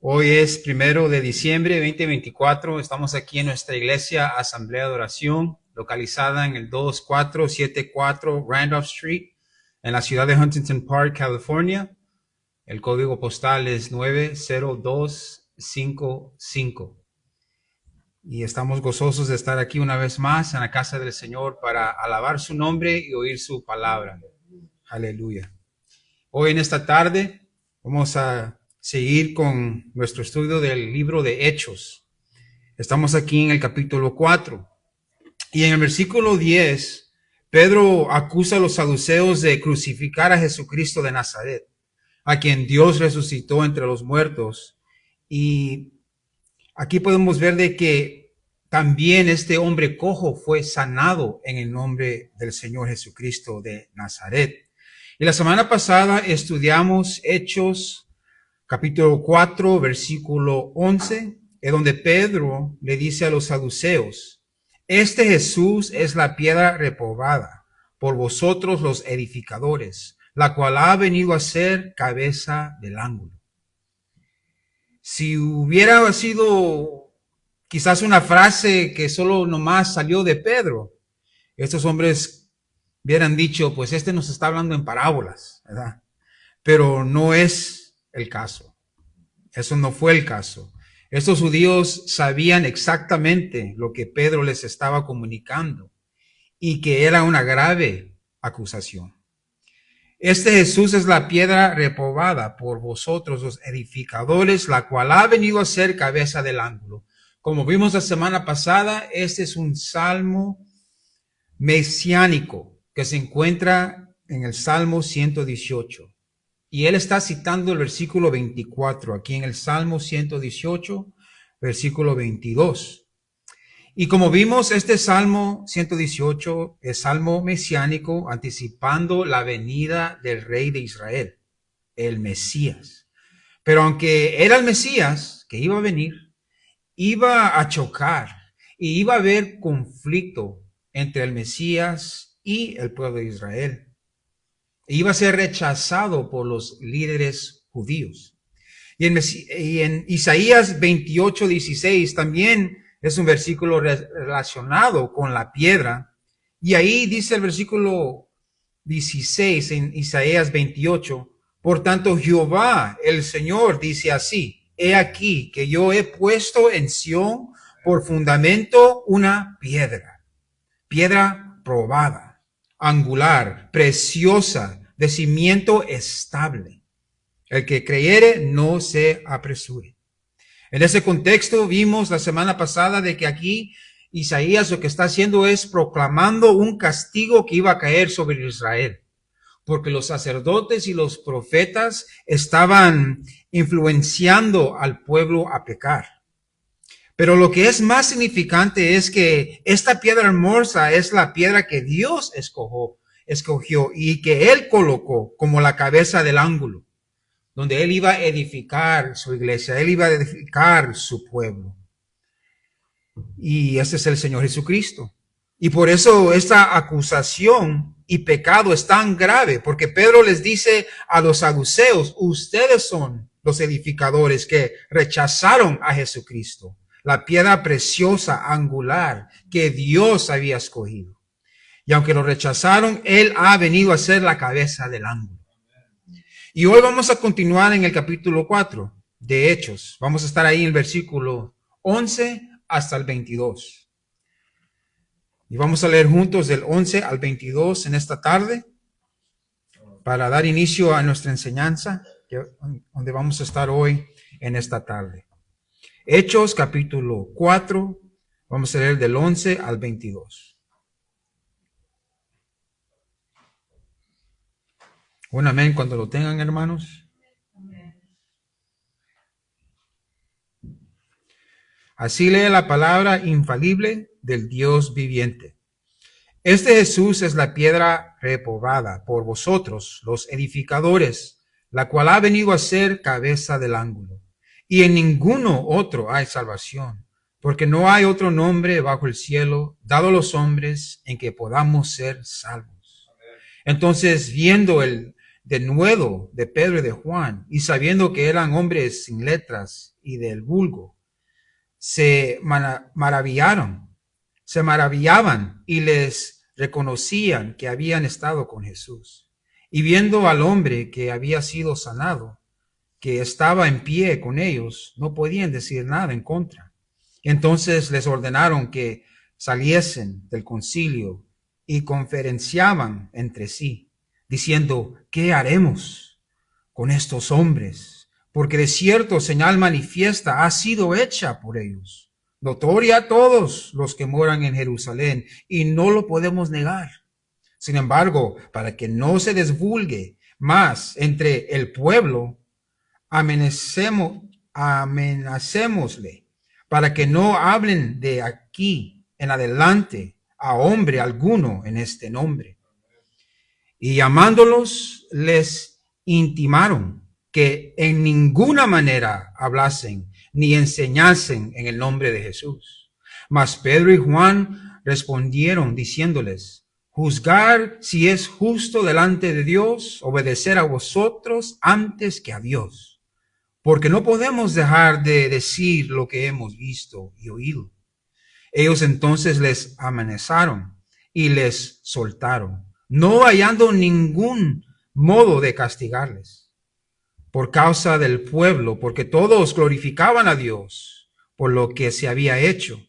Hoy es 1 de diciembre 2024. Estamos aquí en nuestra iglesia Asamblea de Oración, localizada en el 2474 Randolph Street, en la ciudad de Huntington Park, California. El código postal es 90255. Y estamos gozosos de estar aquí una vez más en la casa del Señor para alabar su nombre y oír su palabra. Aleluya. Hoy en esta tarde vamos a seguir con nuestro estudio del libro de Hechos. Estamos aquí en el capítulo 4. Y en el versículo 10, Pedro acusa a los saduceos de crucificar a Jesucristo de Nazaret, a quien Dios resucitó entre los muertos. Y aquí podemos ver de que también este hombre cojo fue sanado en el nombre del Señor Jesucristo de Nazaret. Y la semana pasada estudiamos Hechos capítulo 4, versículo 11, en donde Pedro le dice a los saduceos: este Jesús es la piedra reprobada por vosotros los edificadores, la cual ha venido a ser cabeza del ángulo. Si hubiera sido quizás una frase que solo nomás salió de Pedro, estos hombres hubieran dicho, pues este nos está hablando en parábolas, ¿verdad? Pero no es el caso. Eso no fue el caso. Estos judíos sabían exactamente lo que Pedro les estaba comunicando y que era una grave acusación. Este Jesús es la piedra reprobada por vosotros los edificadores, la cual ha venido a ser cabeza del ángulo. Como vimos la semana pasada, este es un salmo mesiánico que se encuentra en el Salmo 118. Y él está citando el versículo 24, aquí en el Salmo 118, versículo 22. Y como vimos, este Salmo 118 es salmo mesiánico, anticipando la venida del Rey de Israel, el Mesías. Pero aunque era el Mesías que iba a venir, iba a chocar y iba a haber conflicto entre el Mesías y el pueblo de Israel. Iba a ser rechazado por los líderes judíos. Y en Isaías 28:16 también es un versículo relacionado con la piedra. Y ahí dice el versículo 16 en Isaías 28, por tanto Jehová, el Señor, dice así: he aquí que yo he puesto en Sión por fundamento una piedra probada, angular, preciosa, de cimiento estable. El que creyere no se apresure. En ese contexto vimos la semana pasada de que aquí Isaías lo que está haciendo es proclamando un castigo que iba a caer sobre Israel, porque los sacerdotes y los profetas estaban influenciando al pueblo a pecar. Pero lo que es más significante es que esta piedra hermosa es la piedra que Dios escogió y que Él colocó como la cabeza del ángulo, donde Él iba a edificar su iglesia, Él iba a edificar su pueblo. Y ese es el Señor Jesucristo. Y por eso esta acusación y pecado es tan grave, porque Pedro les dice a los saduceos: ustedes son los edificadores que rechazaron a Jesucristo, la piedra preciosa, angular, que Dios había escogido. Y aunque lo rechazaron, Él ha venido a ser la cabeza del ángulo. Y hoy vamos a continuar en el capítulo 4 de Hechos. Vamos a estar ahí en el versículo 11 hasta el 22. Y vamos a leer juntos del 11 al 22 en esta tarde para dar inicio a nuestra enseñanza, donde vamos a estar hoy en esta tarde. Hechos capítulo 4, vamos a leer del 11 al 22. Un amén cuando lo tengan, hermanos. Así lee la palabra infalible del Dios viviente. Este Jesús es la piedra reprobada por vosotros, los edificadores, la cual ha venido a ser cabeza del ángulo. Y en ninguno otro hay salvación, porque no hay otro nombre bajo el cielo dado a los hombres en que podamos ser salvos. Entonces, viendo el denuedo de Pedro y de Juan, y sabiendo que eran hombres sin letras y del vulgo, se maravillaban y les reconocían que habían estado con Jesús. Y viendo al hombre que había sido sanado, que estaba en pie con ellos, no podían decir nada en contra. Entonces les ordenaron que saliesen del concilio y conferenciaban entre sí, diciendo, ¿qué haremos con estos hombres? Porque de cierto señal manifiesta ha sido hecha por ellos, notoria a todos los que moran en Jerusalén, y no lo podemos negar. Sin embargo, para que no se divulgue más entre el pueblo, amenacémosle, para que no hablen de aquí en adelante a hombre alguno en este nombre. Y llamándolos, les intimaron que en ninguna manera hablasen ni enseñasen en el nombre de Jesús. Mas Pedro y Juan respondieron diciéndoles, juzgar si es justo delante de Dios obedecer a vosotros antes que a Dios, porque no podemos dejar de decir lo que hemos visto y oído. Ellos entonces les amenazaron y les soltaron, no hallando ningún modo de castigarles por causa del pueblo, porque todos glorificaban a Dios por lo que se había hecho,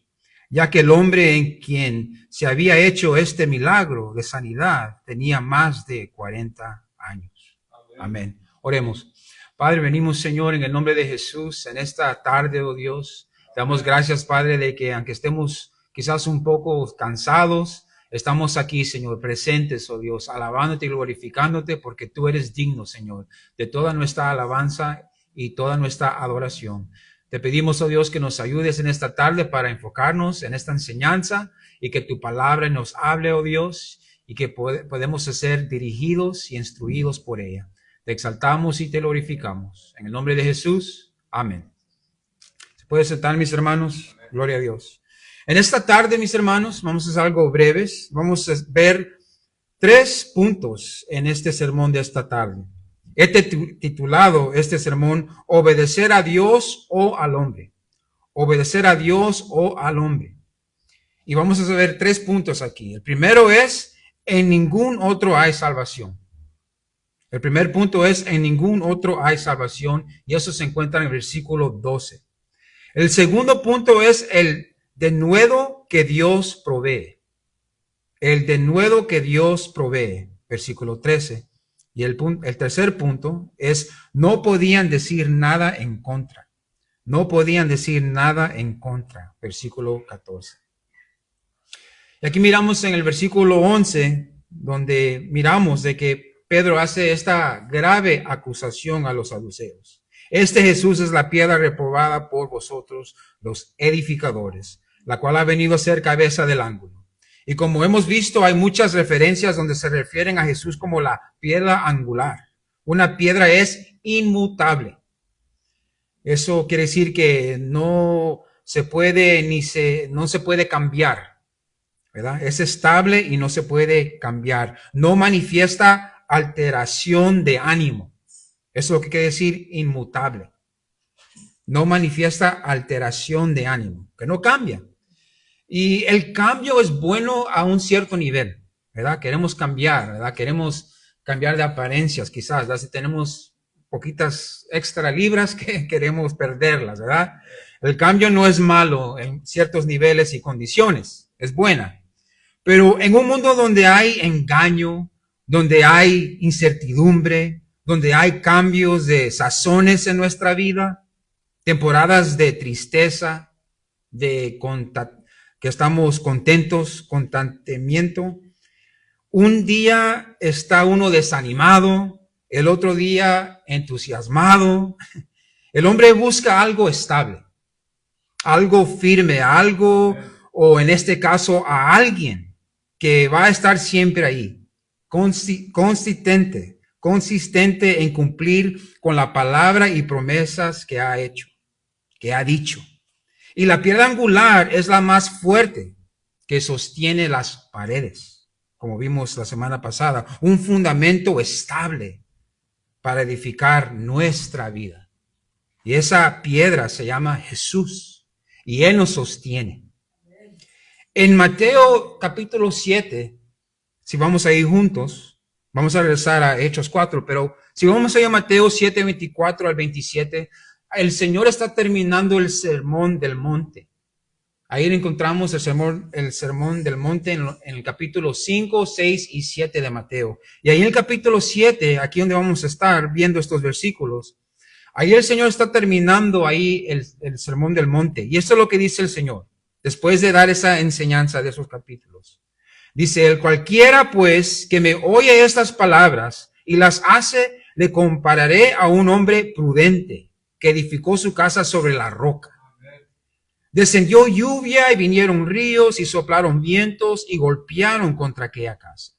ya que el hombre en quien se había hecho este milagro de sanidad tenía más de 40 años. Amén. Oremos. Padre, venimos, Señor, en el nombre de Jesús, en esta tarde, oh Dios. Te damos gracias, Padre, de que aunque estemos quizás un poco cansados, estamos aquí, Señor, presentes, oh Dios, alabándote y glorificándote, porque tú eres digno, Señor, de toda nuestra alabanza y toda nuestra adoración. Te pedimos, oh Dios, que nos ayudes en esta tarde para enfocarnos en esta enseñanza y que tu palabra nos hable, oh Dios, y que podemos ser dirigidos y instruidos por ella. Te exaltamos y te glorificamos. En el nombre de Jesús, amén. ¿Se puede sentar, mis hermanos? Gloria a Dios. En esta tarde, mis hermanos, vamos a hacer algo breves. Vamos a ver 3 puntos en este sermón de esta tarde. He titulado este sermón, obedecer a Dios o al hombre. Obedecer a Dios o al hombre. Y vamos a ver 3 puntos aquí. El primero es, en ningún otro hay salvación. El primer punto es, en ningún otro hay salvación, y eso se encuentra en el versículo 12. El segundo punto es el denuedo que Dios provee. El denuedo que Dios provee, versículo 13. Y el tercer punto es, no podían decir nada en contra. No podían decir nada en contra, versículo 14. Y aquí miramos en el versículo 11, donde miramos de que Pedro hace esta grave acusación a los saduceos. Este Jesús es la piedra reprobada por vosotros, los edificadores, la cual ha venido a ser cabeza del ángulo. Y como hemos visto, hay muchas referencias donde se refieren a Jesús como la piedra angular. Una piedra es inmutable. Eso quiere decir que no se puede no se puede cambiar, ¿verdad? Es estable y no se puede cambiar. No manifiesta alteración de ánimo. Eso es lo que quiere decir inmutable. No manifiesta alteración de ánimo, que no cambia. Y el cambio es bueno a un cierto nivel, ¿verdad? Queremos cambiar, ¿verdad? Queremos cambiar de apariencias, quizás, ¿verdad? Si tenemos poquitas extra libras que queremos perderlas, ¿verdad? El cambio no es malo en ciertos niveles y condiciones, es buena. Pero en un mundo donde hay engaño, donde hay incertidumbre, donde hay cambios de sazones en nuestra vida, temporadas de tristeza, que estamos contentos, contentamiento. Un día está uno desanimado, el otro día entusiasmado. El hombre busca algo estable, algo firme, algo, o en este caso a alguien que va a estar siempre ahí, consistente en cumplir con la palabra y promesas que ha hecho, que ha dicho. Y la piedra angular es la más fuerte que sostiene las paredes, como vimos la semana pasada, un fundamento estable para edificar nuestra vida. Y esa piedra se llama Jesús. Y Él nos sostiene. En Mateo capítulo 7, si vamos a ir juntos, vamos a regresar a Hechos 4, pero si vamos a ir a Mateo 7, 24 al 27, el Señor está terminando el sermón del monte. Ahí encontramos el sermón del monte en el capítulo 5, 6 y 7 de Mateo. Y ahí en el capítulo 7, aquí donde vamos a estar viendo estos versículos, ahí el Señor está terminando ahí el sermón del monte. Y esto es lo que dice el Señor, después de dar esa enseñanza de esos capítulos. Dice él: cualquiera pues que me oye estas palabras y las hace, le compararé a un hombre prudente que edificó su casa sobre la roca. Descendió lluvia y vinieron ríos y soplaron vientos y golpearon contra aquella casa.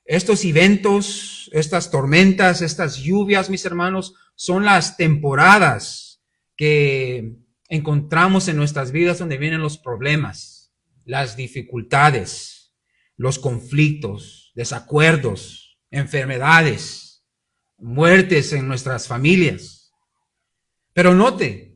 Estos eventos, estas tormentas, estas lluvias, mis hermanos, son las temporadas que encontramos en nuestras vidas donde vienen los problemas, las dificultades, los conflictos, desacuerdos, enfermedades, muertes en nuestras familias. Pero note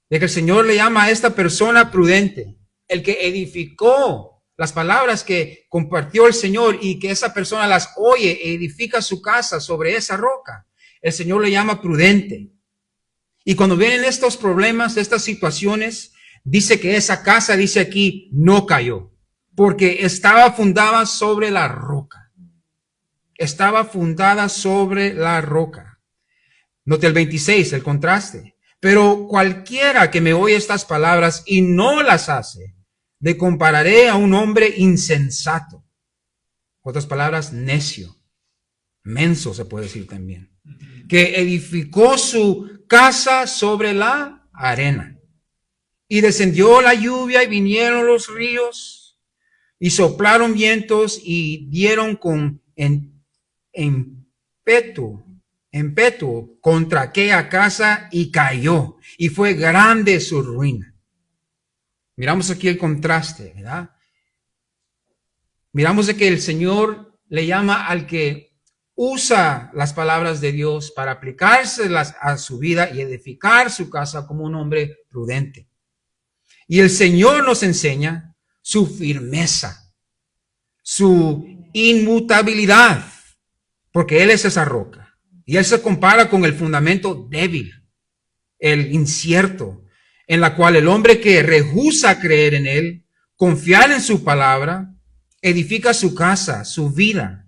de que el Señor le llama a esta persona prudente, el que edificó las palabras que compartió el Señor y que esa persona las oye e edifica su casa sobre esa roca. El Señor le llama prudente. Y cuando vienen estos problemas, estas situaciones, dice que esa casa, dice aquí, no cayó, porque estaba fundada sobre la roca. Estaba fundada sobre la roca. Note el 26, el contraste. Pero cualquiera que me oye estas palabras y no las hace, le compararé a un hombre insensato. Otras palabras, necio, menso se puede decir también, que edificó su casa sobre la arena. Y descendió la lluvia y vinieron los ríos y soplaron vientos y dieron con ímpetu contra aquella casa y cayó, y fue grande su ruina. Miramos aquí el contraste, ¿verdad? Miramos de que el Señor le llama al que usa las palabras de Dios para aplicárselas a su vida y edificar su casa como un hombre prudente. Y el Señor nos enseña su firmeza, su inmutabilidad, porque Él es esa roca. Y Él se compara con el fundamento débil, el incierto, en la cual el hombre que rehúsa creer en Él, confiar en su palabra, edifica su casa, su vida.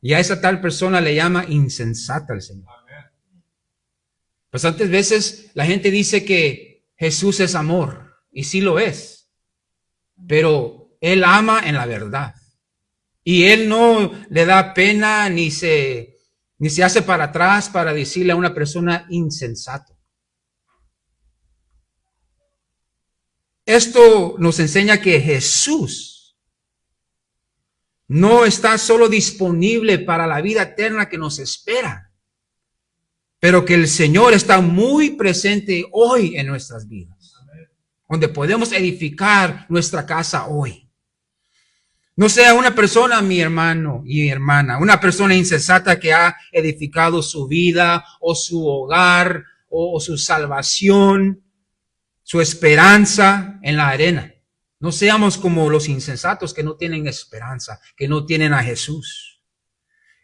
Y a esa tal persona le llama insensata el Señor. Bastantes veces la gente dice que Jesús es amor, y sí lo es, pero Él ama en la verdad. Y Él no le da pena ni se hace para atrás para decirle a una persona insensato. Esto nos enseña que Jesús no está solo disponible para la vida eterna que nos espera, pero que el Señor está muy presente hoy en nuestras vidas, donde podemos edificar nuestra casa hoy. No sea una persona, mi hermano y mi hermana, una persona insensata que ha edificado su vida o su hogar o su salvación, su esperanza en la arena. No seamos como los insensatos que no tienen esperanza, que no tienen a Jesús.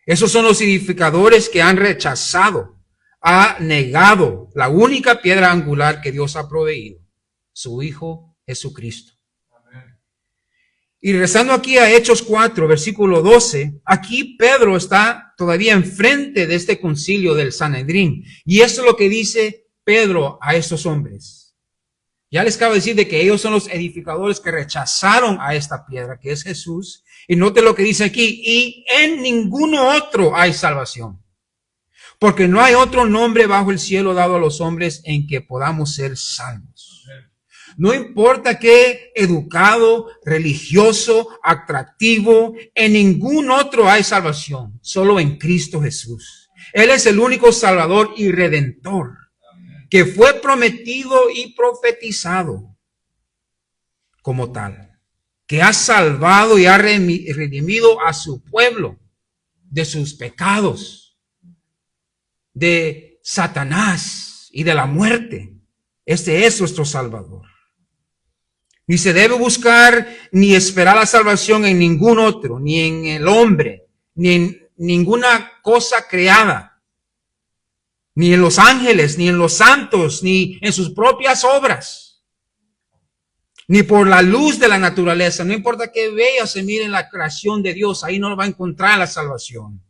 Esos son los edificadores que han rechazado, ha negado la única piedra angular que Dios ha proveído, su Hijo Jesucristo. Y regresando aquí a Hechos 4, versículo 12, aquí Pedro está todavía enfrente de este concilio del Sanedrín. Y esto es lo que dice Pedro a estos hombres. Ya les acabo de decir de que ellos son los edificadores que rechazaron a esta piedra, que es Jesús. Y note lo que dice aquí: y en ninguno otro hay salvación, porque no hay otro nombre bajo el cielo dado a los hombres en que podamos ser salvos. No importa qué educado, religioso, atractivo, en ningún otro hay salvación, solo en Cristo Jesús. Él es el único Salvador y Redentor, que fue prometido y profetizado como tal, que ha salvado y ha redimido a su pueblo de sus pecados. de Satanás y de la muerte. Este es nuestro Salvador. Ni se debe buscar ni esperar la salvación en ningún otro, ni en el hombre, ni en ninguna cosa creada, ni en los ángeles, ni en los santos, ni en sus propias obras, ni por la luz de la naturaleza. No importa qué bella se mire en la creación de Dios, ahí no lo va a encontrar la salvación.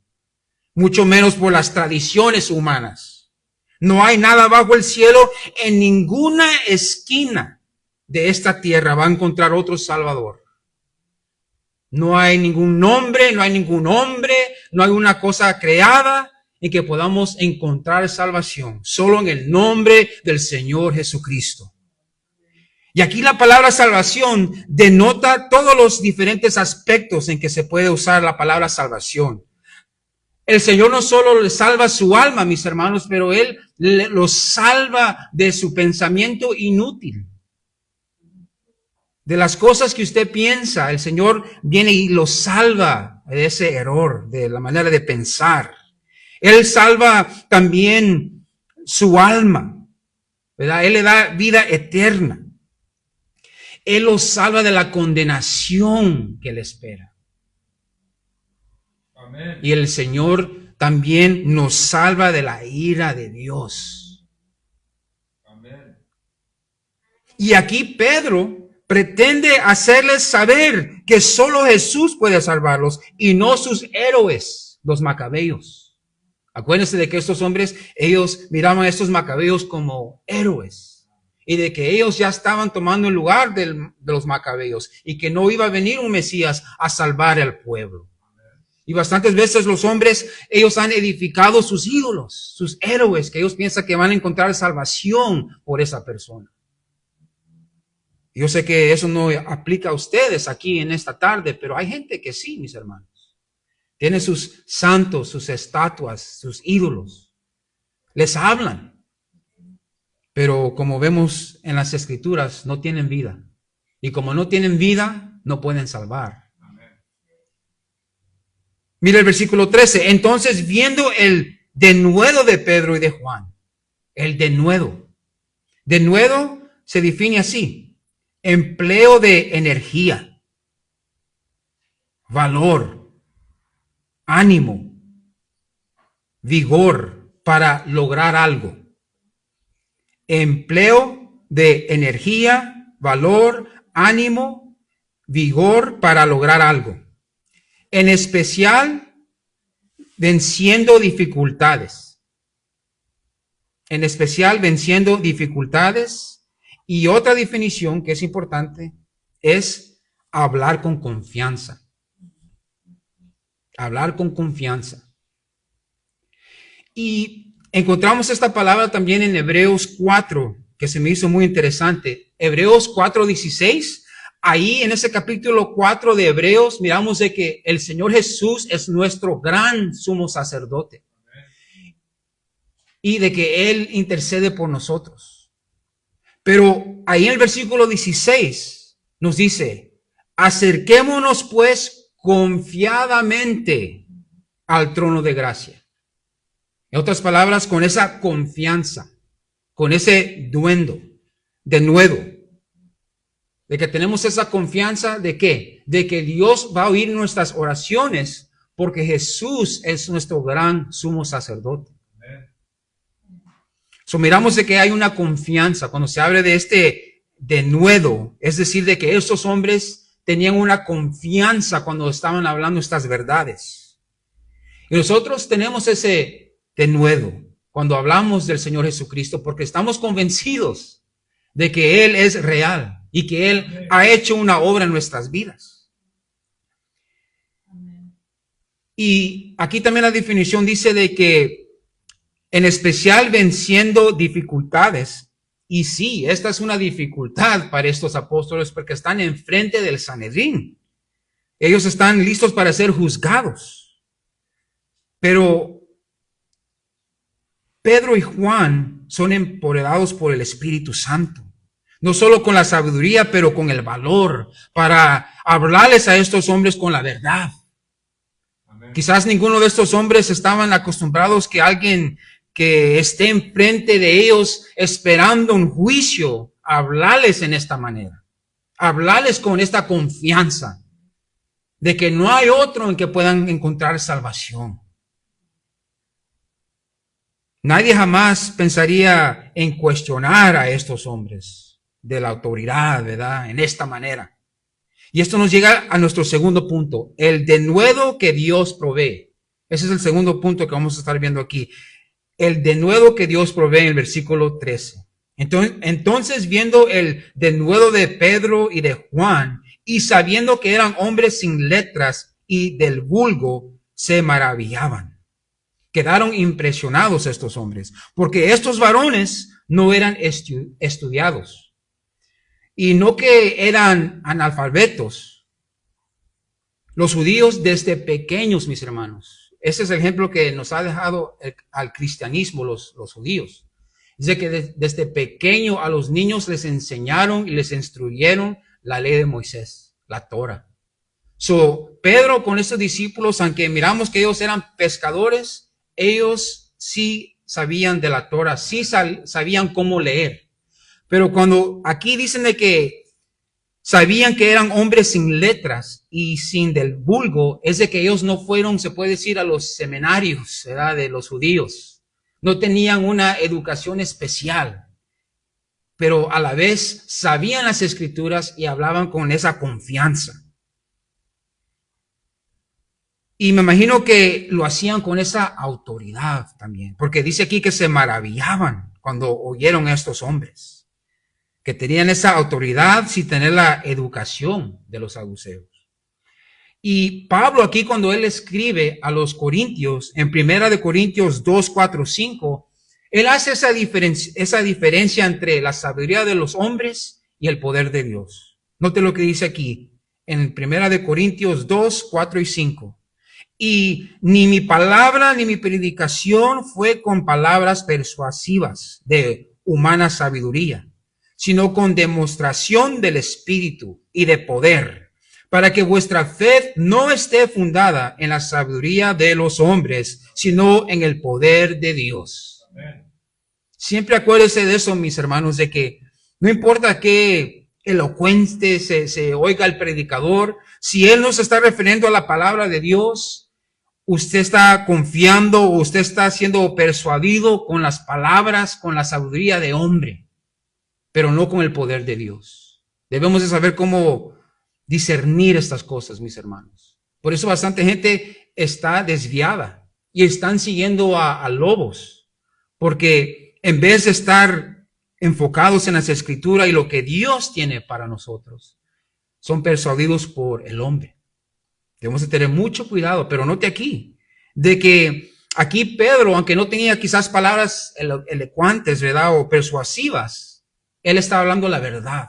Mucho menos por las tradiciones humanas. No hay nada bajo el cielo, en ninguna esquina de esta tierra va a encontrar otro Salvador. No hay ningún nombre, no hay ningún hombre, no hay una cosa creada en que podamos encontrar salvación. Solo en el nombre del Señor Jesucristo. Y aquí la palabra salvación denota todos los diferentes aspectos en que se puede usar la palabra salvación. El Señor no solo le salva su alma, mis hermanos, pero Él los salva de su pensamiento inútil. De las cosas que usted piensa, el Señor viene y los salva de ese error, de la manera de pensar. Él salva también su alma, ¿verdad? Él le da vida eterna. Él los salva de la condenación que le espera. Amén. Y el Señor también nos salva de la ira de Dios. Amén. Y aquí Pedro pretende hacerles saber que solo Jesús puede salvarlos y no sus héroes, los macabeos. Acuérdense de que estos hombres, ellos miraban a estos macabeos como héroes y de que ellos ya estaban tomando el lugar de los macabeos y que no iba a venir un Mesías a salvar al pueblo. Y bastantes veces los hombres, ellos han edificado sus ídolos, sus héroes, que ellos piensan que van a encontrar salvación por esa persona. Yo sé que eso no aplica a ustedes aquí en esta tarde, pero hay gente que sí, mis hermanos. Tiene sus santos, sus estatuas, sus ídolos. Les hablan. Pero como vemos en las Escrituras, no tienen vida. Y como no tienen vida, no pueden salvar. Mira el versículo 13. Entonces, viendo el denuedo de Pedro y de Juan, el denuedo. Denuedo se define así. Empleo de energía, valor, ánimo, vigor para lograr algo. Empleo de energía, valor, ánimo, vigor para lograr algo. En especial, venciendo dificultades. En especial, venciendo dificultades. Y otra definición que es importante es hablar con confianza. Hablar con confianza. Y encontramos esta palabra también en Hebreos 4, que se me hizo muy interesante. Hebreos 4:16. Ahí en ese capítulo 4 de Hebreos miramos de que el Señor Jesús es nuestro gran sumo sacerdote. Y de que Él intercede por nosotros. Pero ahí en el versículo 16 nos dice, acerquémonos pues confiadamente al trono de gracia. En otras palabras, con esa confianza, con ese denuedo, de que tenemos esa confianza de ¿qué? De que Dios va a oír nuestras oraciones porque Jesús es nuestro gran sumo sacerdote. So, miramos de que hay una confianza cuando se habla de este denuedo, es decir, de que estos hombres tenían una confianza cuando estaban hablando estas verdades. Y nosotros tenemos ese denuedo cuando hablamos del Señor Jesucristo porque estamos convencidos de que Él es real y que Él ha hecho una obra en nuestras vidas. Y aquí también la definición dice de que en especial venciendo dificultades. Y sí, esta es una dificultad para estos apóstoles porque están enfrente del Sanedrín. Ellos están listos para ser juzgados. Pero Pedro y Juan son empoderados por el Espíritu Santo. No solo con la sabiduría, pero con el valor para hablarles a estos hombres con la verdad. Amén. Quizás ninguno de estos hombres estaban acostumbrados que alguien que esté enfrente de ellos esperando un juicio, hablarles en esta manera, hablarles con esta confianza de que no hay otro en que puedan encontrar salvación. Nadie jamás pensaría en cuestionar a estos hombres de la autoridad, ¿verdad? En esta manera. Y esto nos llega a nuestro segundo punto, el denuedo que Dios provee. Ese es el segundo punto que vamos a estar viendo aquí. El denuedo que Dios provee en el versículo 13. Entonces, viendo el denuedo de Pedro y de Juan, y sabiendo que eran hombres sin letras y del vulgo, se maravillaban. Quedaron impresionados estos hombres, porque estos varones no eran estudiados. Y no que eran analfabetos. Los judíos desde pequeños, mis hermanos. Ese es el ejemplo que nos ha dejado al cristianismo los judíos. Dice que desde pequeño a los niños les enseñaron y les instruyeron la ley de Moisés, la Torah. Pedro con estos discípulos, aunque miramos que ellos eran pescadores, ellos sí sabían de la Torah, sí sabían cómo leer. Pero cuando aquí dicen de que sabían que eran hombres sin letras y sin del vulgo, es de que ellos no fueron, se puede decir, a los seminarios, ¿verdad?, de los judíos. No tenían una educación especial, pero a la vez sabían las escrituras y hablaban con esa confianza. Y me imagino que lo hacían con esa autoridad también, porque dice aquí que se maravillaban cuando oyeron a estos hombres, que tenían esa autoridad sin tener la educación de los saduceos. Y Pablo aquí, cuando él escribe a los corintios, en 1 Corintios 2, 4, 5, él hace esa diferencia entre la sabiduría de los hombres y el poder de Dios. Note lo que dice aquí, en 1 Corintios 2, 4 y 5. Y ni mi palabra ni mi predicación fue con palabras persuasivas de humana sabiduría, sino con demostración del Espíritu y de poder, para que vuestra fe no esté fundada en la sabiduría de los hombres, sino en el poder de Dios. Amén. Siempre acuérdense de eso, mis hermanos, de que no importa qué elocuente se oiga el predicador, si él no se está refiriendo a la palabra de Dios, usted está confiando o usted está siendo persuadido con las palabras, con la sabiduría de hombre, pero no con el poder de Dios. Debemos de saber cómo discernir estas cosas, mis hermanos. Por eso bastante gente está desviada y están siguiendo a lobos, porque en vez de estar enfocados en las escrituras y lo que Dios tiene para nosotros, son persuadidos por el hombre. Debemos de tener mucho cuidado, pero note aquí, de que aquí Pedro, aunque no tenía quizás palabras elocuentes, ¿verdad?, o persuasivas, él está hablando la verdad,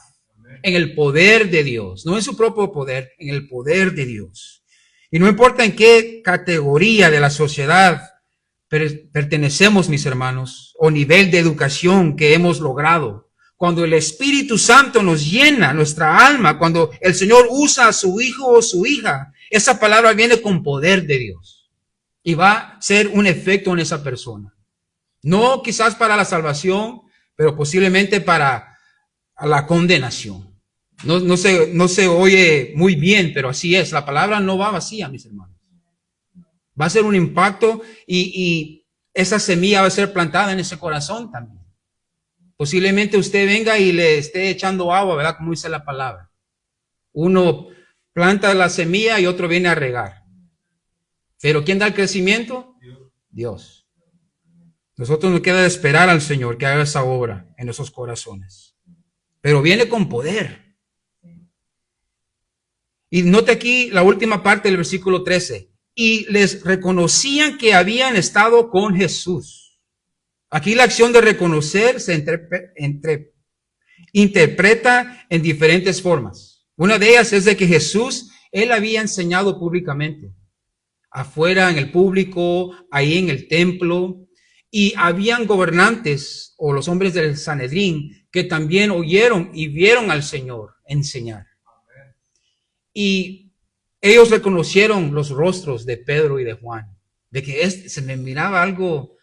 en el poder de Dios, no en su propio poder, en el poder de Dios. Y no importa en qué categoría de la sociedad pertenecemos, mis hermanos, o nivel de educación que hemos logrado, cuando el Espíritu Santo nos llena nuestra alma, cuando el Señor usa a su hijo o su hija, esa palabra viene con poder de Dios y va a ser un efecto en esa persona. No quizás para la salvación, pero posiblemente para la condenación. No se oye muy bien, pero así es. La palabra no va vacía, mis hermanos. Va a ser un impacto y esa semilla va a ser plantada en ese corazón también. Posiblemente usted venga y le esté echando agua, ¿verdad? Como dice la palabra. Uno planta la semilla y otro viene a regar. Pero ¿quién da el crecimiento? Dios. Nosotros nos queda esperar al Señor que haga esa obra en esos corazones. Pero viene con poder. Y note aquí la última parte del versículo 13. Y les reconocían que habían estado con Jesús. Aquí la acción de reconocer se interpreta en diferentes formas. Una de ellas es de que Jesús, él había enseñado públicamente, afuera en el público, ahí en el templo, y habían gobernantes o los hombres del Sanedrín que también oyeron y vieron al Señor enseñar. Y ellos reconocieron los rostros de Pedro y de Juan, de que se me miraba algo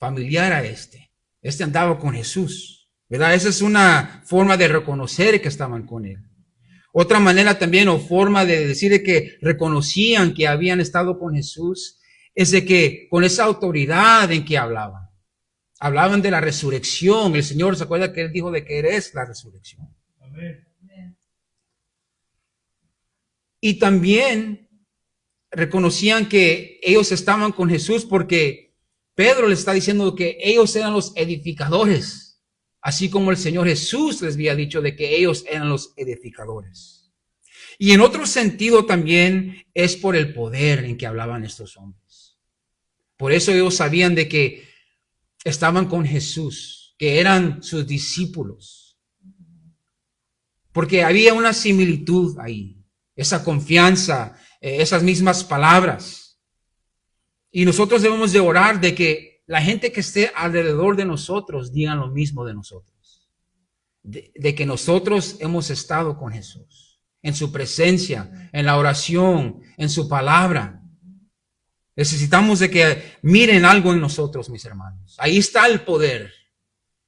familiar a este. Este andaba con Jesús, ¿verdad? Esa es una forma de reconocer que estaban con él. Otra manera también, o forma de decir que reconocían que habían estado con Jesús, es de que con esa autoridad en que hablaban. Hablaban de la resurrección. El Señor, ¿se acuerda que Él dijo de que eres la resurrección? Amén. Y también reconocían que ellos estaban con Jesús porque Pedro le está diciendo que ellos eran los edificadores, así como el Señor Jesús les había dicho de que ellos eran los edificadores. Y en otro sentido también es por el poder en que hablaban estos hombres. Por eso ellos sabían de que estaban con Jesús, que eran sus discípulos. Porque había una similitud ahí, esa confianza, esas mismas palabras. Y nosotros debemos de orar de que la gente que esté alrededor de nosotros digan lo mismo de nosotros. De que nosotros hemos estado con Jesús, en su presencia, en la oración, en su palabra. Necesitamos de que miren algo en nosotros, mis hermanos. Ahí está el poder.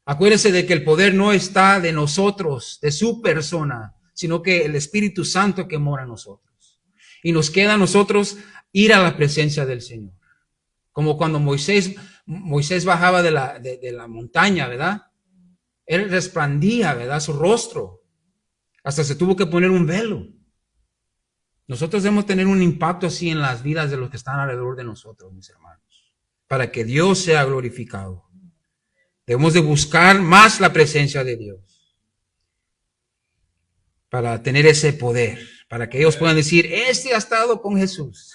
Acuérdense de que el poder no está de nosotros, de su persona, sino que el Espíritu Santo que mora en nosotros. Y nos queda a nosotros ir a la presencia del Señor. Como cuando Moisés bajaba de la montaña, ¿verdad? Él resplandía, ¿verdad? Su rostro. Hasta se tuvo que poner un velo. Nosotros debemos tener un impacto así en las vidas de los que están alrededor de nosotros, mis hermanos, para que Dios sea glorificado. Debemos de buscar más la presencia de Dios para tener ese poder, para que ellos puedan decir, este ha estado con Jesús.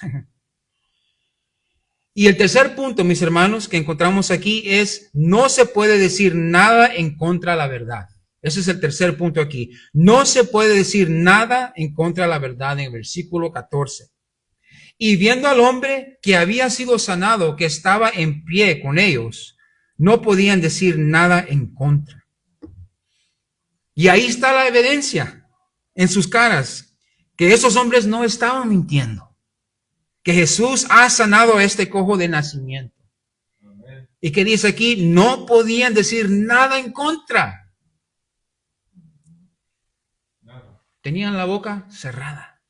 Y el tercer punto, mis hermanos, que encontramos aquí es, no se puede decir nada en contra de la verdad. Ese es el tercer punto aquí. No se puede decir nada en contra de la verdad en el versículo 14. Y viendo al hombre que había sido sanado, que estaba en pie con ellos, no podían decir nada en contra. Y ahí está la evidencia en sus caras, que esos hombres no estaban mintiendo, que Jesús ha sanado a este cojo de nacimiento. Amén. Y que dice aquí, no podían decir nada en contra. Tenían la boca cerrada.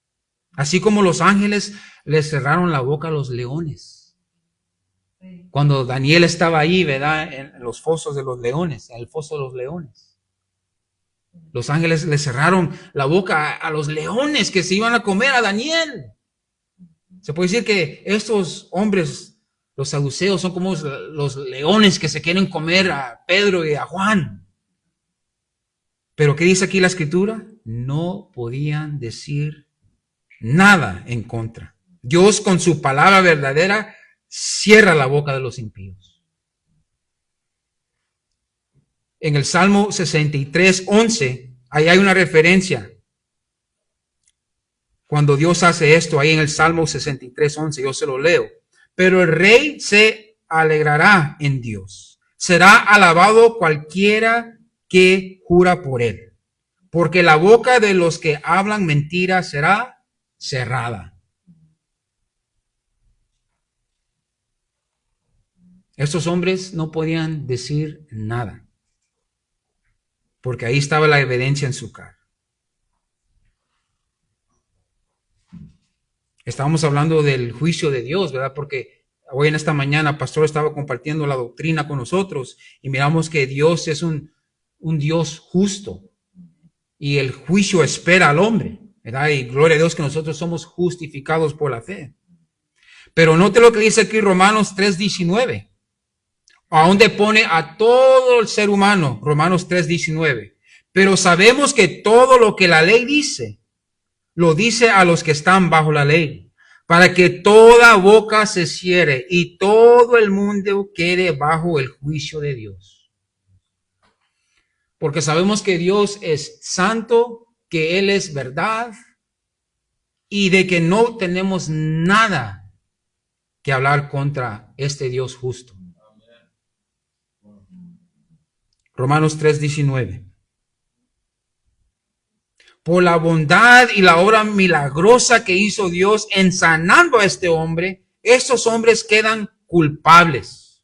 Así como los ángeles les cerraron la boca a los leones. Cuando Daniel estaba ahí, ¿verdad? En los fosos de los leones, en el foso de los leones. Los ángeles le cerraron la boca a los leones que se iban a comer a Daniel. Se puede decir que estos hombres, los saduceos, son como los leones que se quieren comer a Pedro y a Juan. Pero ¿qué dice aquí la Escritura? No podían decir nada en contra. Dios con su palabra verdadera cierra la boca de los impíos. En el Salmo 63:11, ahí hay una referencia. Cuando Dios hace esto, ahí en el Salmo 63:11, yo se lo leo. Pero el rey se alegrará en Dios. Será alabado cualquiera que jura por él, porque la boca de los que hablan mentira será cerrada. Estos hombres no podían decir nada, porque ahí estaba la evidencia en su cara. Estábamos hablando del juicio de Dios, ¿verdad? Porque hoy en esta mañana el pastor estaba compartiendo la doctrina con nosotros y miramos que Dios es un Dios justo y el juicio espera al hombre, ¿verdad? Y gloria a Dios que nosotros somos justificados por la fe. Pero note lo que dice aquí Romanos 3:19. A donde pone a todo el ser humano, Romanos 3:19. Pero sabemos que todo lo que la ley dice, lo dice a los que están bajo la ley, para que toda boca se cierre y todo el mundo quede bajo el juicio de Dios. Porque sabemos que Dios es santo, que Él es verdad y de que no tenemos nada que hablar contra este Dios justo. Romanos 3:19. Por la bondad y la obra milagrosa que hizo Dios en sanando a este hombre, estos hombres quedan culpables.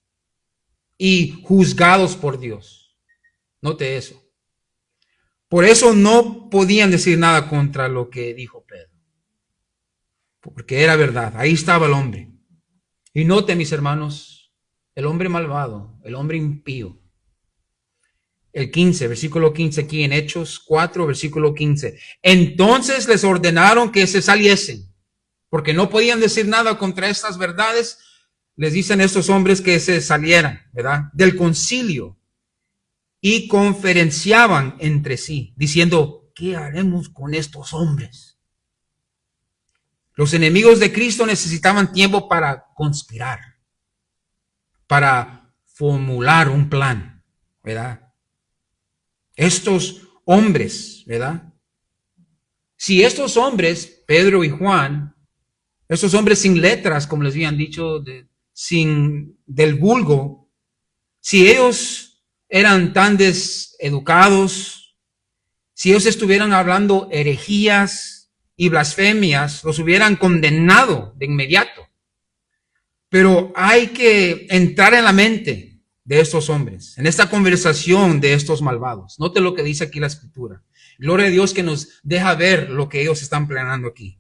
y juzgados por Dios. Note eso. Por eso no podían decir nada contra lo que dijo Pedro. Porque era verdad. Ahí estaba el hombre. Y note, mis hermanos, el hombre malvado, el hombre impío. El 15, versículo 15 aquí en Hechos 4, versículo 15. Entonces les ordenaron que se saliesen, porque no podían decir nada contra estas verdades. Les dicen a estos hombres que se salieran, ¿verdad? Del concilio. Y conferenciaban entre sí, diciendo, ¿qué haremos con estos hombres? Los enemigos de Cristo necesitaban tiempo para conspirar, para formular un plan, ¿verdad? Estos hombres, ¿verdad? Si estos hombres, Pedro y Juan, estos hombres sin letras, como les habían dicho, sin del vulgo, si ellos eran tan deseducados, si ellos estuvieran hablando herejías y blasfemias, los hubieran condenado de inmediato. Pero hay que entrar en la mente de estos hombres, en esta conversación de estos malvados. Note lo que dice aquí la Escritura. Gloria a Dios que nos deja ver lo que ellos están planeando aquí.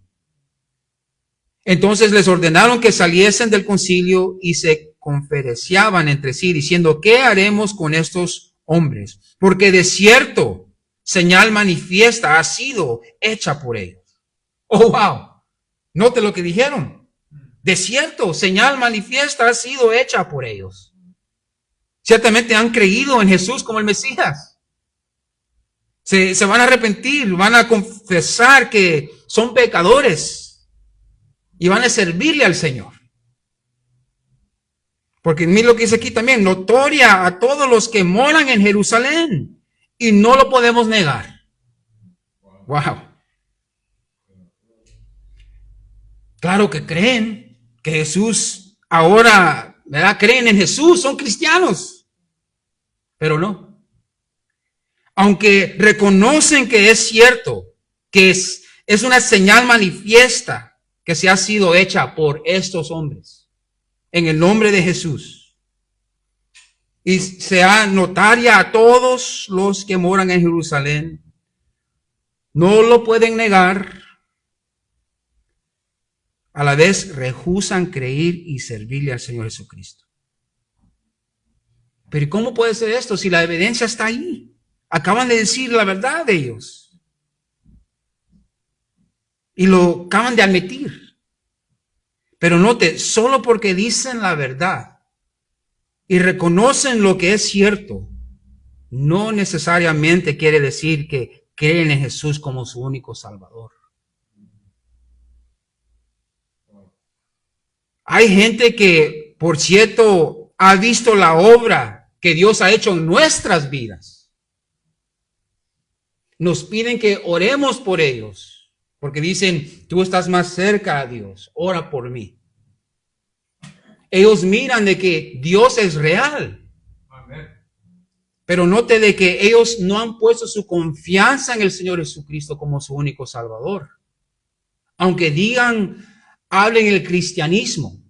Entonces les ordenaron que saliesen del concilio y se conferenciaban entre sí, diciendo, ¿qué haremos con estos hombres? Porque de cierto, señal manifiesta ha sido hecha por ellos. Oh, wow. Note lo que dijeron. De cierto, señal manifiesta ha sido hecha por ellos. Ciertamente han creído en Jesús como el Mesías. Se van a arrepentir, van a confesar que son pecadores y van a servirle al Señor. Porque mira lo que dice aquí también, notoria a todos los que moran en Jerusalén, y no lo podemos negar. Wow. Claro que creen que Jesús ahora, ¿verdad? Creen en Jesús, son cristianos, pero no. Aunque reconocen que es cierto, que es una señal manifiesta que se ha sido hecha por estos hombres, en el nombre de Jesús. Y sea notaria a todos los que moran en Jerusalén. No lo pueden negar. A la vez rehúsan creer y servirle al Señor Jesucristo. Pero ¿cómo puede ser esto si la evidencia está ahí? Acaban de decir la verdad de ellos. Y lo acaban de admitir. Pero note, solo porque dicen la verdad y reconocen lo que es cierto, no necesariamente quiere decir que creen en Jesús como su único Salvador. Hay gente que, por cierto, ha visto la obra que Dios ha hecho en nuestras vidas. Nos piden que oremos por ellos, porque dicen, tú estás más cerca a Dios, ora por mí. Ellos miran de que Dios es real. Amén. Pero note de que ellos no han puesto su confianza en el Señor Jesucristo como su único Salvador. Aunque hablen el cristianismo.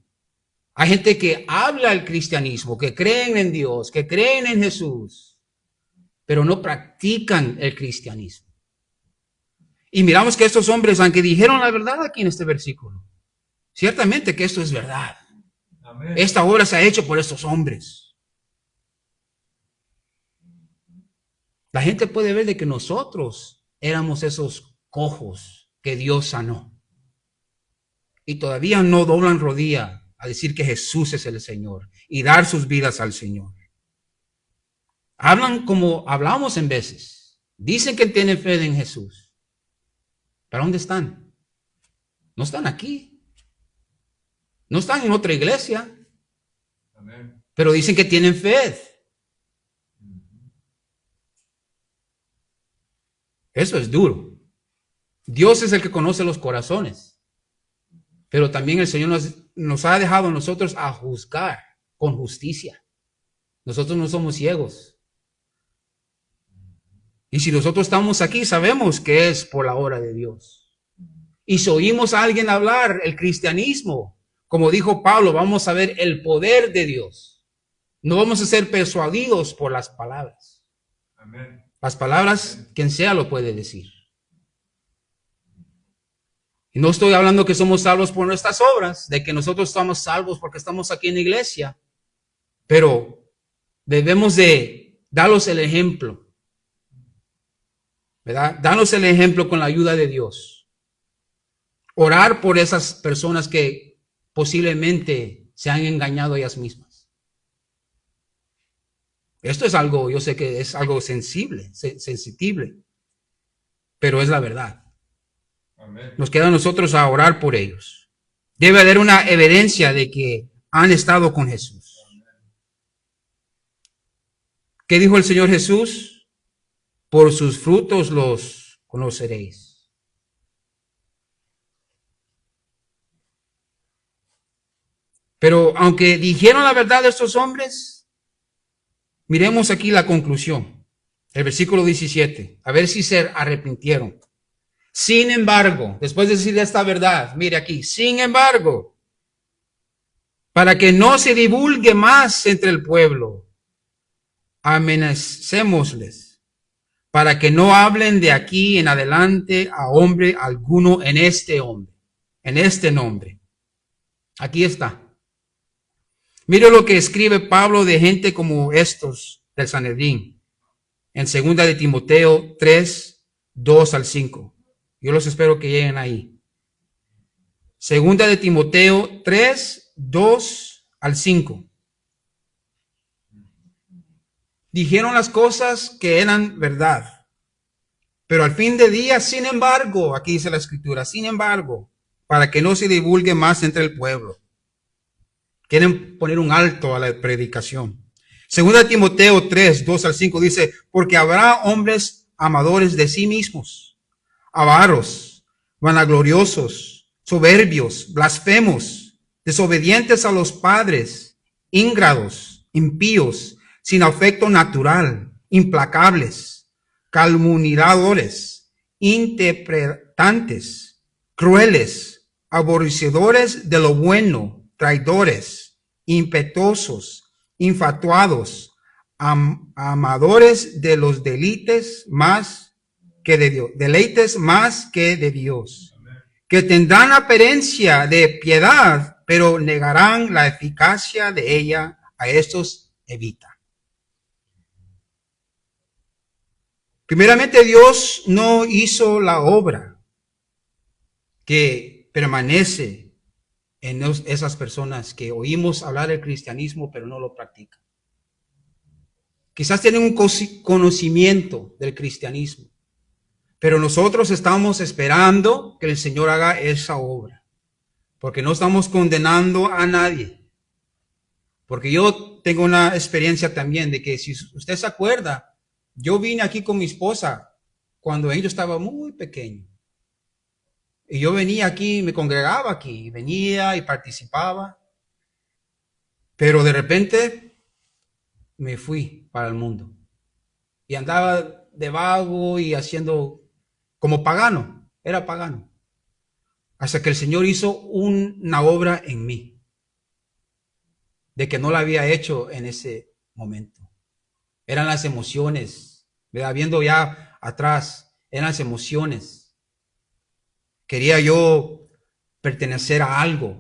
Hay gente que habla el cristianismo, que creen en Dios, que creen en Jesús, pero no practican el cristianismo. Y miramos que estos hombres, aunque dijeron la verdad aquí en este versículo, ciertamente que esto es verdad. Amén. Esta obra se ha hecho por estos hombres. La gente puede ver de que nosotros éramos esos cojos que Dios sanó. Y todavía no doblan rodilla a decir que Jesús es el Señor y dar sus vidas al Señor. Hablan como hablamos en veces. Dicen que tienen fe en Jesús. ¿Pero dónde están? No están aquí. No están en otra iglesia. Amén. Pero dicen que tienen fe. Eso es duro. Dios es el que conoce los corazones. Pero también el Señor nos ha dejado a nosotros a juzgar con justicia. Nosotros no somos ciegos. Y si nosotros estamos aquí, sabemos que es por la obra de Dios. Y si oímos a alguien hablar el cristianismo, como dijo Pablo, vamos a ver el poder de Dios. No vamos a ser persuadidos por las palabras. Amén. Las palabras, quien sea lo puede decir. Y no estoy hablando que somos salvos por nuestras obras, de que nosotros estamos salvos porque estamos aquí en la iglesia, pero debemos de darlos el ejemplo, ¿verdad? Darnos el ejemplo con la ayuda de Dios. Orar por esas personas que posiblemente se han engañado ellas mismas. Esto es algo, yo sé que es algo sensible, sensitible, pero es la verdad. Amén. Nos queda a nosotros a orar por ellos. Debe haber una evidencia de que han estado con Jesús. ¿Qué dijo el Señor Jesús? Por sus frutos los conoceréis. Pero aunque dijeron la verdad de estos hombres, miremos aquí la conclusión. El versículo 17. A ver si se arrepintieron. Sin embargo, después de decir esta verdad, mire aquí, sin embargo, para que no se divulgue más entre el pueblo, amenacémosles, para que no hablen de aquí en adelante a hombre alguno en este nombre. Aquí está. Mire lo que escribe Pablo de gente como estos del Sanedrín, en 2 de Timoteo 3, 2 al 5. Yo los espero que lleguen ahí. 2 de Timoteo 3, 2 al 5. Dijeron las cosas que eran verdad. Pero al fin de día, sin embargo, aquí dice la escritura, sin embargo, para que no se divulgue más entre el pueblo. Quieren poner un alto a la predicación. 2 de Timoteo 3, 2 al 5 dice, porque habrá hombres amadores de sí mismos, avaros, vanagloriosos, soberbios, blasfemos, desobedientes a los padres, ingratos, impíos, sin afecto natural, implacables, calumniadores, interpretantes, crueles, aborrecedores de lo bueno, traidores, impetuosos, infatuados, amadores de los deleites más que de Dios, que tendrán apariencia de piedad, pero negarán la eficacia de ella. A estos evita. Primeramente, Dios no hizo la obra que permanece en esas personas que oímos hablar del cristianismo, pero no lo practican. Quizás tienen un conocimiento del cristianismo, pero nosotros estamos esperando que el Señor haga esa obra, porque no estamos condenando a nadie. Porque yo tengo una experiencia también de que, si usted se acuerda, yo vine aquí con mi esposa cuando ella estaba muy pequeño. Y yo venía aquí, me congregaba aquí, venía y participaba. Pero de repente me fui para el mundo. Y andaba de vago y haciendo como pagano, era pagano. Hasta que el Señor hizo una obra en mí, de que no la había hecho en ese momento. Eran las emociones, ¿verdad? Viendo ya atrás, eran las emociones. Quería yo pertenecer a algo,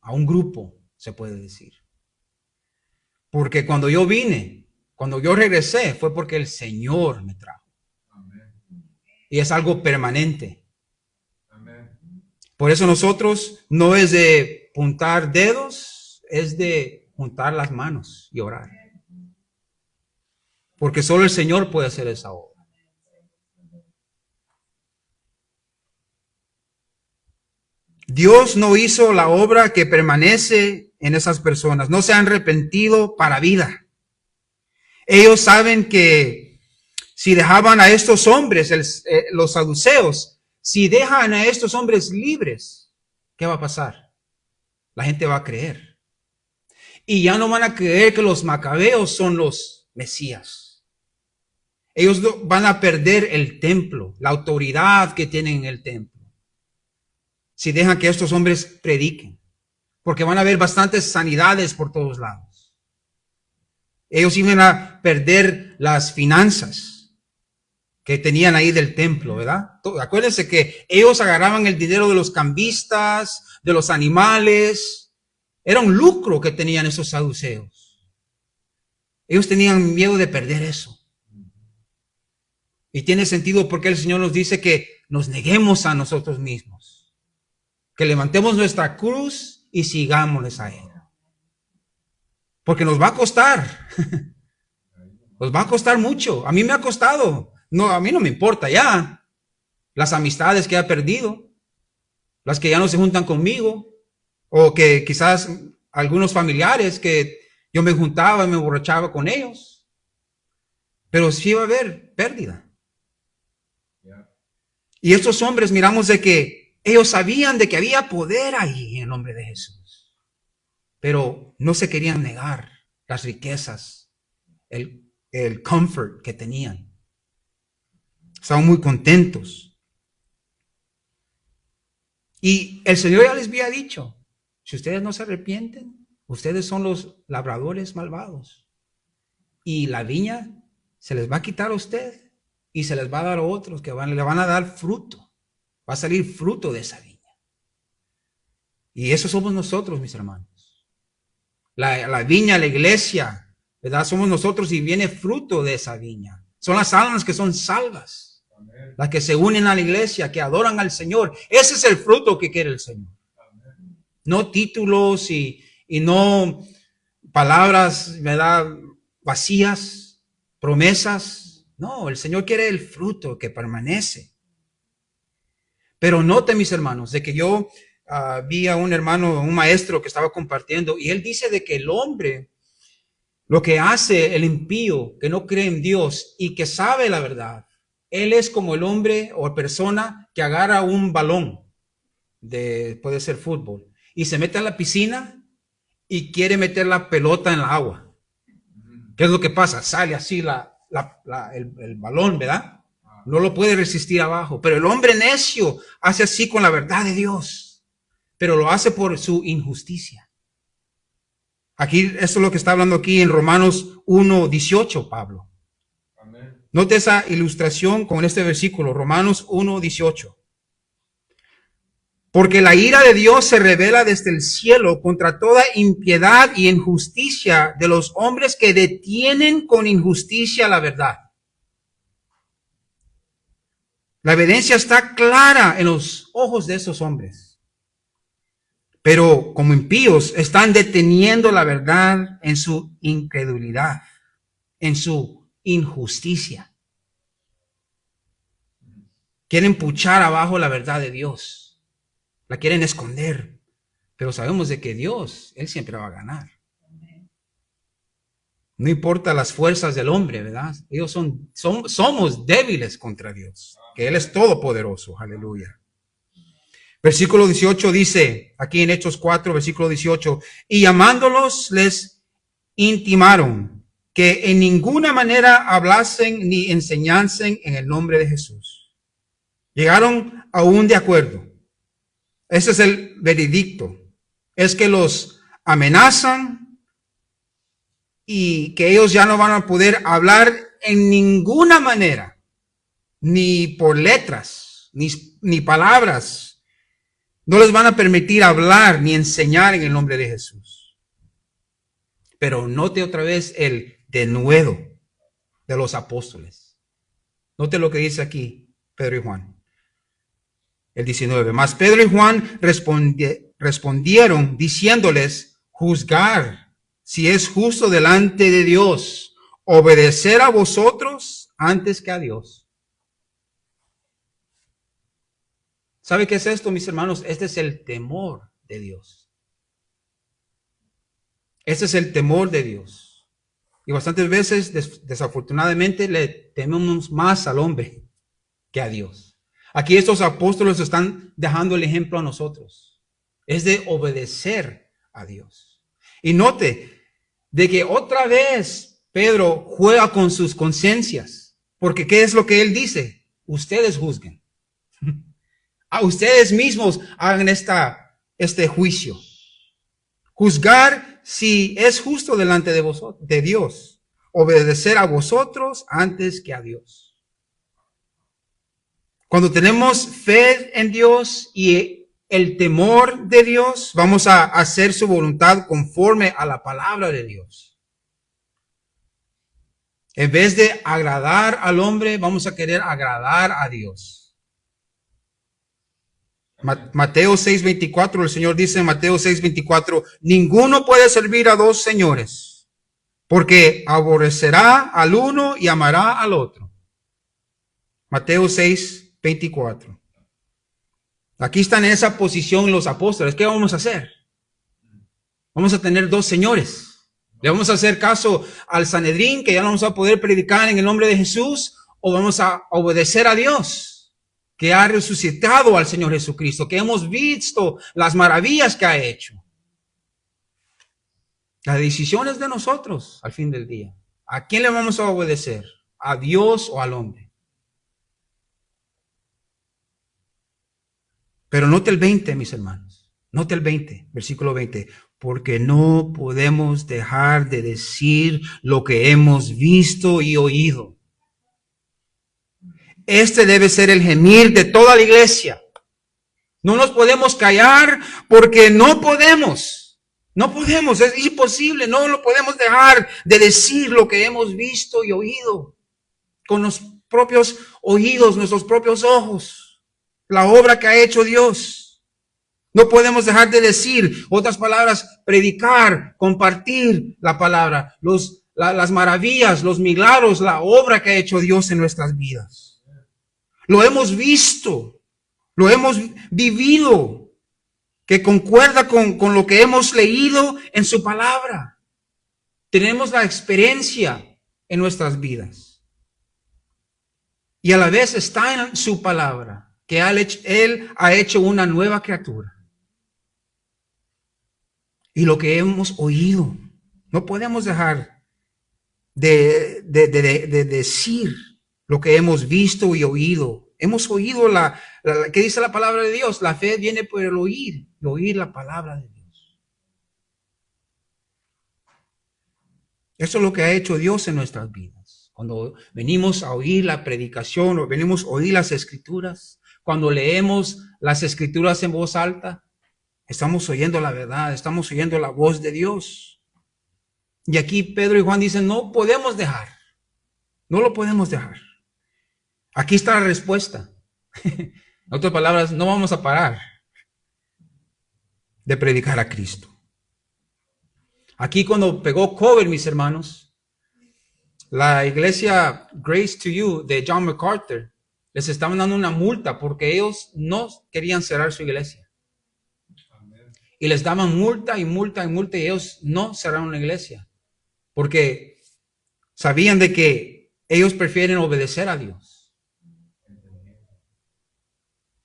a un grupo, se puede decir. Porque cuando yo vine, cuando yo regresé, fue porque el Señor me trajo. Amén. Y es algo permanente. Amén. Por eso nosotros no es de juntar dedos, es de juntar las manos y orar. Porque solo el Señor puede hacer esa obra. Dios no hizo la obra que permanece en esas personas. No se han arrepentido para vida. Ellos saben que si dejaban a estos hombres, los saduceos, si dejan a estos hombres libres, ¿qué va a pasar? La gente va a creer. Y ya no van a creer que los macabeos son los Mesías. Ellos van a perder el templo, la autoridad que tienen en el templo, si dejan que estos hombres prediquen, porque van a haber bastantes sanidades por todos lados. Ellos iban a perder las finanzas que tenían ahí del templo, ¿verdad? Acuérdense que ellos agarraban el dinero de los cambistas, de los animales. Era un lucro que tenían esos saduceos. Ellos tenían miedo de perder eso. Y tiene sentido porque el Señor nos dice que nos neguemos a nosotros mismos, que levantemos nuestra cruz y sigámosles a Él. Porque nos va a costar. Nos va a costar mucho. A mí me ha costado. No, a mí no me importa ya. Las amistades que he perdido, las que ya no se juntan conmigo, o que quizás algunos familiares que yo me juntaba y me emborrachaba con ellos. Pero sí va a haber pérdida. Y estos hombres miramos de que ellos sabían de que había poder ahí en el nombre de Jesús. Pero no se querían negar las riquezas, el comfort que tenían. Estaban muy contentos. Y el Señor ya les había dicho, si ustedes no se arrepienten, ustedes son los labradores malvados. Y la viña se les va a quitar a usted y se les va a dar a otros que le van a dar fruto. Va a salir fruto de esa viña. Y eso somos nosotros, mis hermanos. La viña, la iglesia, ¿verdad? Somos nosotros y viene fruto de esa viña. Son las almas que son salvas. Amén. Las que se unen a la iglesia, que adoran al Señor. Ese es el fruto que quiere el Señor. Amén. No títulos y no palabras, ¿verdad? Vacías, promesas. No, el Señor quiere el fruto que permanece. Pero note, mis hermanos, de que yo vi a un hermano, un maestro que estaba compartiendo, y él dice de que el hombre, lo que hace el impío, que no cree en Dios y que sabe la verdad, él es como el hombre o persona que agarra un balón, puede ser fútbol, y se mete a la piscina y quiere meter la pelota en el agua. ¿Qué es lo que pasa? Sale así el balón, ¿verdad? No lo puede resistir abajo. Pero el hombre necio hace así con la verdad de Dios. Pero lo hace por su injusticia. Aquí, esto es lo que está hablando aquí en Romanos 1:18, Pablo. Amén. Note esa ilustración con este versículo, Romanos 1:18. Porque la ira de Dios se revela desde el cielo contra toda impiedad y injusticia de los hombres que detienen con injusticia la verdad. La evidencia está clara en los ojos de esos hombres. Pero como impíos están deteniendo la verdad en su incredulidad, en su injusticia. Quieren puchar abajo la verdad de Dios. La quieren esconder. Pero sabemos de que Dios, Él siempre va a ganar. No importa las fuerzas del hombre, ¿verdad? Ellos somos débiles contra Dios, que Él es todopoderoso. Aleluya. Versículo 18 dice, aquí en Hechos 4, versículo 18, y llamándolos les intimaron que en ninguna manera hablasen ni enseñasen en el nombre de Jesús. Llegaron aún de acuerdo. Ese es el veredicto. Es que los amenazan y que ellos ya no van a poder hablar en ninguna manera, ni por letras, ni palabras. No les van a permitir hablar ni enseñar en el nombre de Jesús. Pero note otra vez el denuedo de los apóstoles. Note lo que dice aquí Pedro y Juan. El 19. Mas Pedro y Juan respondieron diciéndoles, juzgar si es justo delante de Dios, obedecer a vosotros antes que a Dios. ¿Sabe qué es esto, mis hermanos? Este es el temor de Dios. Este es el temor de Dios. Y bastantes veces, desafortunadamente, le tememos más al hombre que a Dios. Aquí estos apóstoles están dejando el ejemplo a nosotros. Es de obedecer a Dios. Y note de que otra vez Pedro juega con sus conciencias. Porque ¿qué es lo que él dice? Ustedes juzguen. A ustedes mismos hagan este juicio. Juzgar si es justo delante de vosotros, de Dios. obedecer a vosotros antes que a Dios. Cuando tenemos fe en Dios y el temor de Dios, vamos a hacer su voluntad conforme a la palabra de Dios. En vez de agradar al hombre, vamos a querer agradar a Dios. Mateo 6:24, el Señor dice en Mateo 6:24, ninguno puede servir a dos señores, porque aborrecerá al uno y amará al otro. Mateo 6:24. Aquí están en esa posición los apóstoles. ¿Qué vamos a hacer? Vamos a tener dos señores. ¿Le vamos a hacer caso al Sanedrín, que ya no vamos a poder predicar en el nombre de Jesús? ¿O vamos a obedecer a Dios, que ha resucitado al Señor Jesucristo, que hemos visto las maravillas que ha hecho? La decisión es de nosotros al fin del día. ¿A quién le vamos a obedecer? ¿A Dios o al hombre? Pero note el 20, mis hermanos. Note el 20, versículo 20. Porque no podemos dejar de decir lo que hemos visto y oído. Este debe ser el gemir de toda la iglesia. No nos podemos callar porque no podemos. No podemos, es imposible. No lo podemos dejar de decir lo que hemos visto y oído. Con los propios oídos, nuestros propios ojos. La obra que ha hecho Dios. No podemos dejar de decir, otras palabras, predicar, compartir la palabra, las maravillas, los milagros, la obra que ha hecho Dios en nuestras vidas. Lo hemos visto, lo hemos vivido, que concuerda con lo que hemos leído en su palabra. Tenemos la experiencia en nuestras vidas. Y a la vez está en su palabra, que Él ha hecho una nueva criatura. Y lo que hemos oído, no podemos dejar de decir lo que hemos visto y oído. Hemos oído ¿qué dice la palabra de Dios? La fe viene por el oír la palabra de Dios. Eso es lo que ha hecho Dios en nuestras vidas. Cuando venimos a oír la predicación o venimos a oír las escrituras, cuando leemos las escrituras en voz alta, estamos oyendo la verdad, estamos oyendo la voz de Dios. Y aquí Pedro y Juan dicen, no podemos dejar, no lo podemos dejar. Aquí está la respuesta. En otras palabras, no vamos a parar de predicar a Cristo. Aquí cuando pegó COVID, mis hermanos, la iglesia Grace to You de John MacArthur les estaban dando una multa porque ellos no querían cerrar su iglesia. Y les daban multa y multa y multa y ellos no cerraron la iglesia. Porque sabían de que ellos prefieren obedecer a Dios.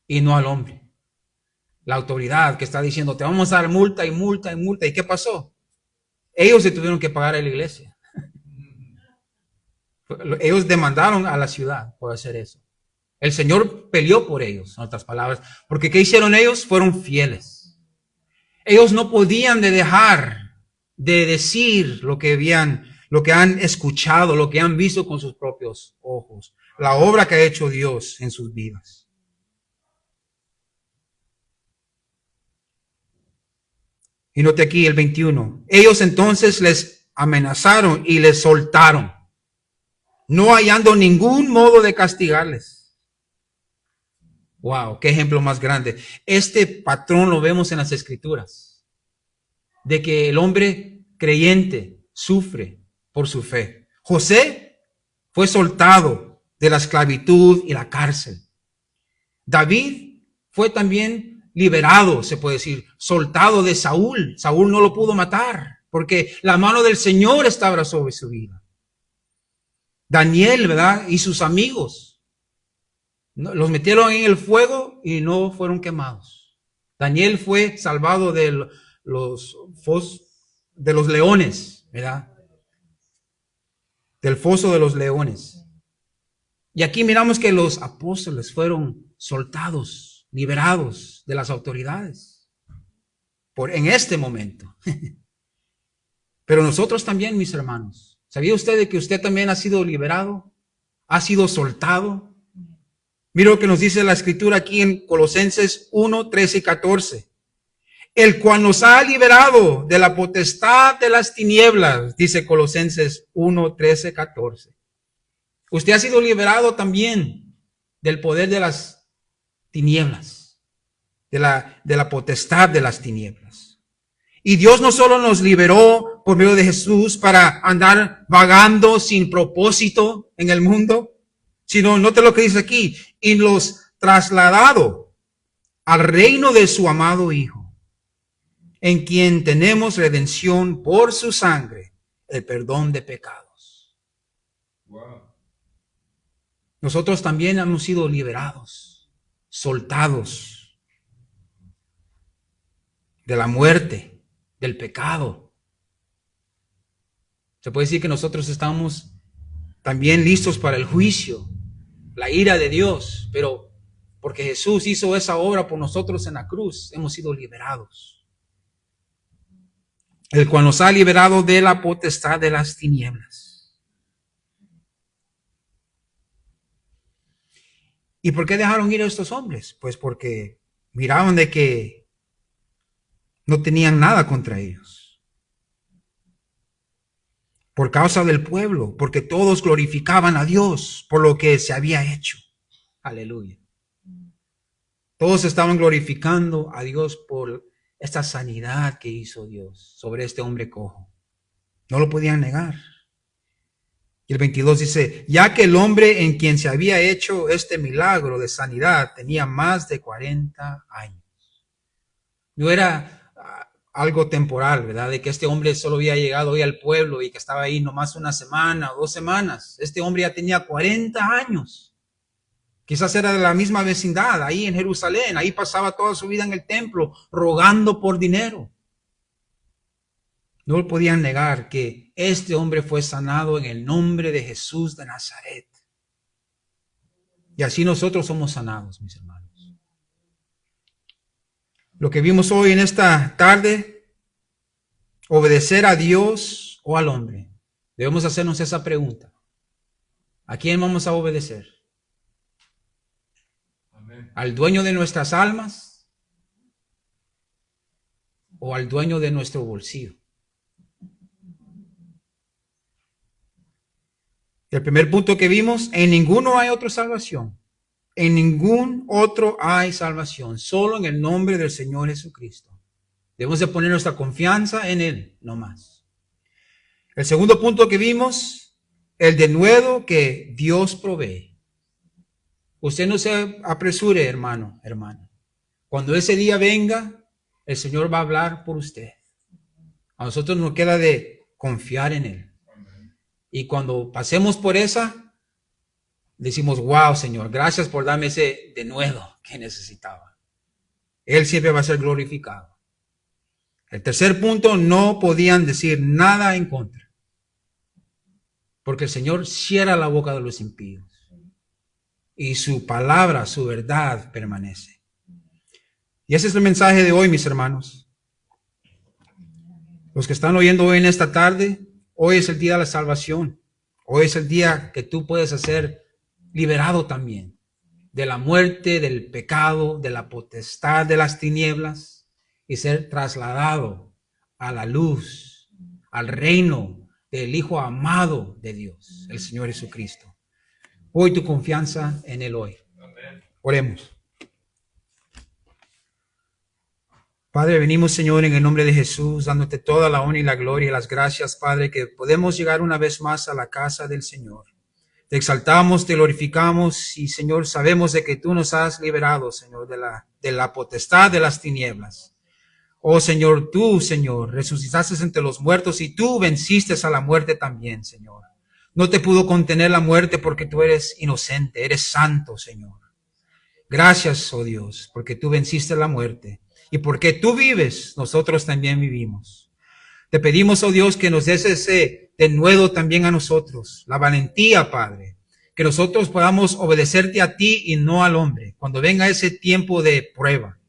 Y no al hombre. La autoridad que está diciendo, te vamos a dar multa y multa y multa. ¿Y qué pasó? Ellos se tuvieron que pagar a la iglesia. Ellos demandaron a la ciudad por hacer eso. El Señor peleó por ellos, en otras palabras. Porque ¿qué hicieron ellos? Fueron fieles. Ellos no podían dejar de decir lo que han escuchado, lo que han visto con sus propios ojos, la obra que ha hecho Dios en sus vidas. Y note aquí el 21. Ellos entonces les amenazaron y les soltaron, no hallando ningún modo de castigarles. Wow, qué ejemplo más grande. Este patrón lo vemos en las Escrituras, de que el hombre creyente sufre por su fe. José fue soltado de la esclavitud y la cárcel. David fue también liberado, se puede decir, soltado de Saúl. Saúl no lo pudo matar porque la mano del Señor estaba sobre su vida. Daniel, ¿verdad? Y sus amigos. Los metieron en el fuego y no fueron quemados. Daniel fue salvado de los leones, ¿verdad? Del foso de los leones. Y aquí miramos que los apóstoles fueron soltados, liberados de las autoridades en este momento. Pero nosotros también, mis hermanos, ¿Sabía usted de que usted también ha sido liberado? ¿Ha sido soltado? Mira lo que nos dice la Escritura aquí en Colosenses 1, 13 y 14. El cual nos ha liberado de la potestad de las tinieblas, dice Colosenses 1, 13, 14. Usted ha sido liberado también del poder de las tinieblas, de la potestad de las tinieblas. Y Dios no solo nos liberó por medio de Jesús para andar vagando sin propósito en el mundo, sino, note lo que dice aquí, y los trasladado al reino de su amado Hijo, en quien tenemos redención por su sangre, el perdón de pecados. Wow. Nosotros también hemos sido liberados, soltados de la muerte, del pecado. Se puede decir que nosotros estamos también listos para el juicio, la ira de Dios, pero porque Jesús hizo esa obra por nosotros en la cruz, hemos sido liberados. El cual nos ha liberado de la potestad de las tinieblas. ¿Y por qué dejaron ir a estos hombres? Pues porque miraban de que no tenían nada contra ellos. Por causa del pueblo, porque todos glorificaban a Dios por lo que se había hecho. Aleluya. Todos estaban glorificando a Dios por esta sanidad que hizo Dios sobre este hombre cojo. No lo podían negar. Y el 22 dice, ya que el hombre en quien se había hecho este milagro de sanidad tenía más de 40 años. No era algo temporal, ¿verdad? De que este hombre solo había llegado hoy al pueblo y que estaba ahí nomás una semana o 2 semanas. Este hombre ya tenía 40 años. Quizás era de la misma vecindad, ahí en Jerusalén. Ahí pasaba toda su vida en el templo, rogando por dinero. No podían negar que este hombre fue sanado en el nombre de Jesús de Nazaret. Y así nosotros somos sanados, mis hermanos. Lo que vimos hoy en esta tarde, obedecer a Dios o al hombre. Debemos hacernos esa pregunta. ¿A quién vamos a obedecer? Amén. ¿Al dueño de nuestras almas o al dueño de nuestro bolsillo? El primer punto que vimos, en ninguno hay otra salvación. En ningún otro hay salvación, solo en el nombre del Señor Jesucristo. Debemos de poner nuestra confianza en Él, no más. El segundo punto que vimos, el denuedo que Dios provee. Usted no se apresure, hermano, hermana. Cuando ese día venga, el Señor va a hablar por usted. A nosotros nos queda de confiar en Él. Y cuando pasemos por esa, decimos, wow, Señor, gracias por darme ese denuedo que necesitaba. Él siempre va a ser glorificado. El tercer punto, no podían decir nada en contra. Porque el Señor cierra la boca de los impíos. Y su palabra, su verdad permanece. Y ese es el mensaje de hoy, mis hermanos. Los que están oyendo hoy en esta tarde, hoy es el día de la salvación. Hoy es el día que tú puedes ser liberado también de la muerte, del pecado, de la potestad de las tinieblas y ser trasladado a la luz, al reino del Hijo amado de Dios, el Señor Jesucristo. Hoy tu confianza en Él hoy. Oremos. Padre, venimos, Señor, en el nombre de Jesús, dándote toda la honra y la gloria y las gracias, Padre, que podemos llegar una vez más a la casa del Señor. Te exaltamos, te glorificamos y, Señor, sabemos de que tú nos has liberado, Señor, de la potestad de las tinieblas. Oh, Señor, tú, Señor, resucitaste entre los muertos y tú venciste a la muerte también, Señor. No te pudo contener la muerte porque tú eres inocente, eres santo, Señor. Gracias, oh Dios, porque tú venciste la muerte. Y porque tú vives, nosotros también vivimos. Te pedimos, oh Dios, que nos des ese denuedo también a nosotros. La valentía, Padre. Que nosotros podamos obedecerte a ti y no al hombre. Cuando venga ese tiempo de prueba.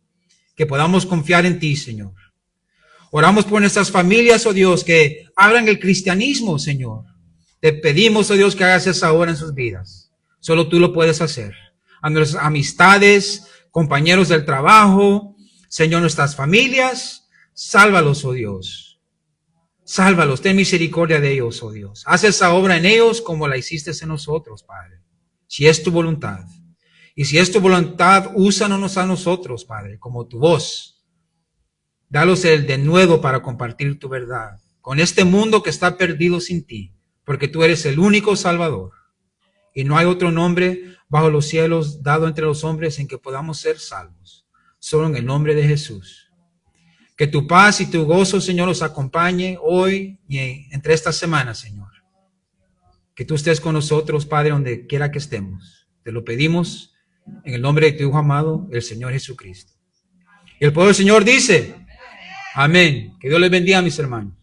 Que podamos confiar en ti, Señor. Oramos por nuestras familias, oh Dios, que abran el cristianismo, Señor. Te pedimos, oh Dios, que hagas esa obra en sus vidas. Solo tú lo puedes hacer. A nuestras amistades, compañeros del trabajo, Señor, nuestras familias, sálvalos, oh Dios. Sálvalos, ten misericordia de ellos, oh Dios. Haz esa obra en ellos como la hiciste en nosotros, Padre. Si es tu voluntad. Y si es tu voluntad, úsanos a nosotros, Padre, como tu voz. Dalos el denuedo para compartir tu verdad con este mundo que está perdido sin ti, porque tú eres el único Salvador. Y no hay otro nombre bajo los cielos dado entre los hombres en que podamos ser salvos. Solo en el nombre de Jesús. Que tu paz y tu gozo, Señor, los acompañe hoy y entre esta semana, Señor. Que tú estés con nosotros, Padre, donde quiera que estemos. Te lo pedimos en el nombre de tu Hijo amado, el Señor Jesucristo. Y el pueblo del Señor dice, amén. Que Dios les bendiga, mis hermanos.